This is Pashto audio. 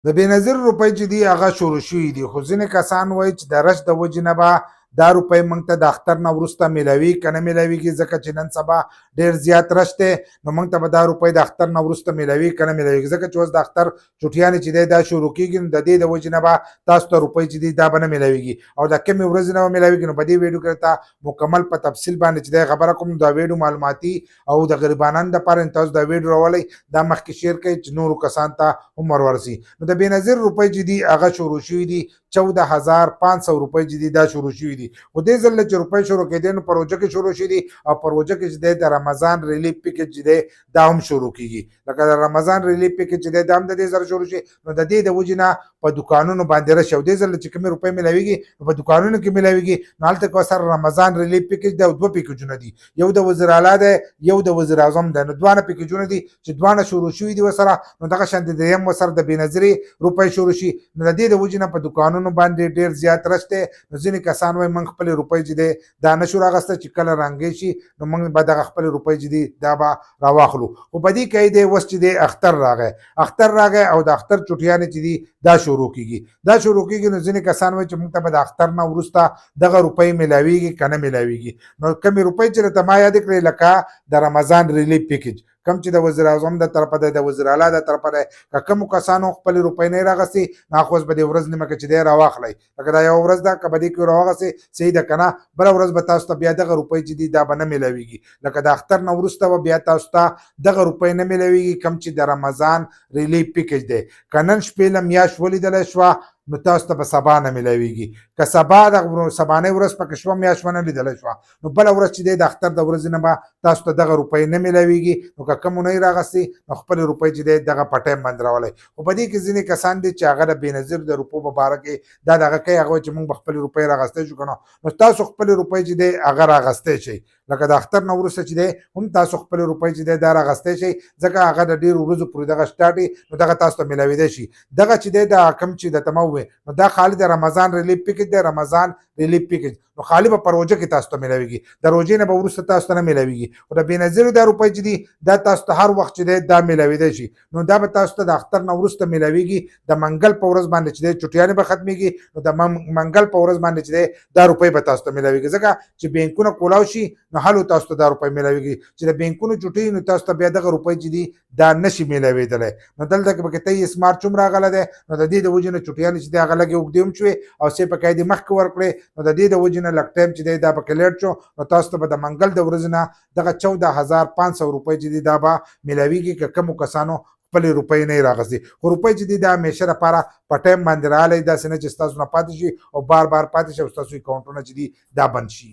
د بېنظیر روپۍ چې دي هغه شروع شوي دي، خو ځینې کسان وایي چې د رش د وجې نه به دا روپۍ موږ ته د اختر نه وروسته میلاوي که نه میلاویږي، ځکه چې نن سبا ډېر زیات رش دی، نو موږ ته به دا روپۍ د اختر نه وروسته میلاوي که نه میلاویږي، ځکه چې اوس د اختر چټیانې چې دی دا شروع کېږي، نو د دې د وجې نه به تاسو ته روپۍ چې دي دا به نه میلاویږي او د کومې ورځې نه به میلاویږي. نو په دې ویډیو کې درته مکمل په تفصیل باندې چې دی خبره کوم. دا ویډیو معلوماتي او د غریبانو دپاره تاسو دا ویډیو راولئ، دا مخکې شیر کړئ چې نورو کسانو ته هم ور ورسي. نو د بېنظیر روپۍ چې دي هغه شروع شوي دي 14,500 روپۍ چې دي دا شروع شوي دي. خو دې ځل چې روپۍ شروع کېدې نو په روژه کې شروع شوي دي او په روژه کې چې دی د رمضان ریلیف پیکج چې دی دا هم شروع کېږي. لکه د رمضان ریلیف پیکج چې دی دا هم د دې سره شروع شي. نو د دې د وجې نه په دوکانونو باندې رش او دې ځل چې کومې روپۍ میلاویږي نو په دوکانونو کې میلاویږي. نو هلته که سره رمضان ریلیف پیکج دی او دوه پیکجونه دي، یو د وزیر اعلی دی یو د وزیر اعظم دی. نو دوانه پیکجونه دي چې دوانه شروع شوي دي ورسره. نو دغه شانتې درېیم ورسره د بېنظیرې روپۍ شروع شي. نو د دې د وجې نه په دوکانونو باندې ډېر زیات رش دی. نو ځینې کسان وایي موږ خپلې روپۍ چې دی دا نشو راغسته، چې کله رانګې شي نو موږ به دغه خپلې روپۍ چې دي دا به راواخلو. خو په دې کې دی اوس چې دی اختر راغی او د اختر چټیانې چې دي دا شروع کېږي. نو ځینې کسان وایي چې موږ ته به د اختر نه وروسته دغه روپۍ میلاویږي که نه میلاویږي. نو کومې روپۍ چې درته ما یادې کړې لکه د رمضان ریلیف پیکج کم چې د وزیر اعظم د طرفه دی د وزیر اعلی د طرفه دی، که کومو کسانو خپلې روپۍ نه یې راغستې نو هغه اوس به دې ورځ نیمه کې چې دی راواخلئ. لکه دا یوه ورځ ده که به دې کې راواغستې صحیح ده که نه، بله ورځ به تاسو ته بیا دغه روپۍ چې دي دا به نه میلاویږي. لکه د اختر نه وروسته به بیا تاسو ته دغه روپۍ نه میلاویږي کوم چې د رمضان ریلیف پیکج دی. که نن شپې له میاشت ولیدلی شوه نو تاسو ته به سبا نه میلاویږي. که سبا د سبانۍ ورځ پکې شوه میاشت ونه لیدلی شوه نو بله ورځ چې دی د اختر د ورځې نه به تاسو ته دغه روپۍ نه میلاویږي. نو که کومو نه یې راغستې نو خپلې روپۍ چې دی دغه په ټایم باندې راولئ. خو په دې کې ځینې کسان دي چې هغه د بېنظیر د روپو په باره کې دا دغه کوي، هغه وایي چې موږ به خپلې روپۍ راغستی شو که نه. نو تاسو خپلې روپۍ چې دی هغه راغستی شئ. لکه د اختر نه وروسته چې دی هم تاسو خپلې روپۍ چې دی دا راغستی شئ، ځکه هغه د ډېرو ورځو پورې دغه سټارټ وي نو دغه تاسو ته میلاویدی شي. دغه چې دی دا کوم چې درته ما وویل نو دا خالي د رمضان ریلیف پیکج دی، رمضان ریلیف پیکج نو خالي به په روژه کې تاسو ته میلاویږي، د روژې نه به وروسته تاسو ته نه میلاویږي. خو د بېنظیرو دا روپۍ چې دي دا تاسو ته هر وخت چې دی دا میلاویدی شي. نو دا به تاسو ته د اختر نه وروسته میلاویږي. د منګل په ورځ باندې چې دی چټیانې به ختمېږي نو د منګل په ورځ باندې چې دی دا روپۍ به تاسو ته میلاویږي، ځکه چې بینکونه کولاو شي نو هلو تاسو ته دا روپۍ میلاویږي. چې د بینکونو چټۍ نو تاسو ته بیا دغه روپۍ چې دي دا نشي میلاویدلی. نو دلته کې پکې 23 مارچ هم راغلی دی. نو د دې د وجې نه چټیانې چې دی هغه لږې اوږدې هم شوې او څه پکې دې مخکې ورکړې. نو د دې د وجې نه لږ ټایم چې دی دا پکې لیټ شو. نو تاسو ته به د منګل د ورځې نه دغه 14,500 روپۍ چې دي دا به میلاویږي که کومو کسانو خپلې روپۍ نه یې راغستې. خو روپۍ چې دي دا همیشه لپاره په ټایم باندې راغلی، داسې نه چې ستاسو نه پاتې شي او بار پاتې شي او ستاسو اکاونټونه چې دي دا بند شي.